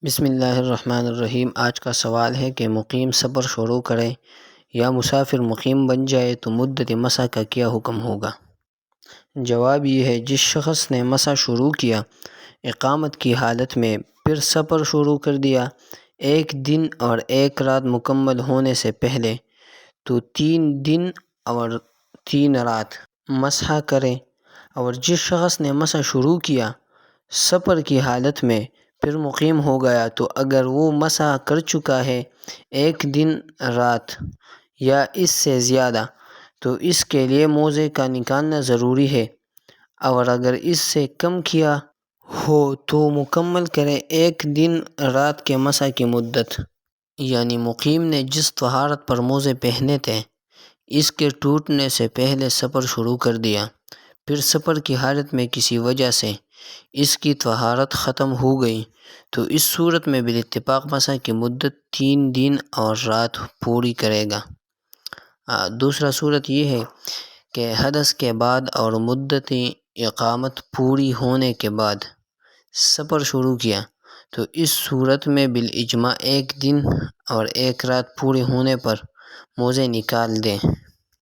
بسم اللہ الرحمن الرحیم۔ آج کا سوال ہے کہ مقیم سفر شروع کرے یا مسافر مقیم بن جائے تو مدت مسح کا کیا حکم ہوگا؟ جواب یہ ہے، جس شخص نے مسح شروع کیا اقامت کی حالت میں، پھر سفر شروع کر دیا 1 دن اور 1 رات مکمل ہونے سے پہلے، تو 3 دن اور 3 رات مسح کرے۔ اور جس شخص نے مسح شروع کیا سفر کی حالت میں پھر مقیم ہو گیا، تو اگر وہ مسح کر چکا ہے 1 دن رات یا اس سے زیادہ، تو اس کے لیے موضع کا نکالنا ضروری ہے، اور اگر اس سے کم کیا ہو تو مکمل کرے 1 دن رات کے مسح کی مدت۔ یعنی مقیم نے جس طہارت پر موزے پہنے تھے، اس کے ٹوٹنے سے پہلے سفر شروع کر دیا، پھر سفر کی حالت میں کسی وجہ سے اس کی طہارت ختم ہو گئی، تو اس صورت میں بالاتفاق مسح کی مدت 3 دن اور رات پوری کرے گا۔ دوسرا صورت یہ ہے کہ حدث کے بعد اور مدت اقامت پوری ہونے کے بعد سفر شروع کیا، تو اس صورت میں بالاجماع 1 دن اور 1 رات پورے ہونے پر موزے نکال دیں۔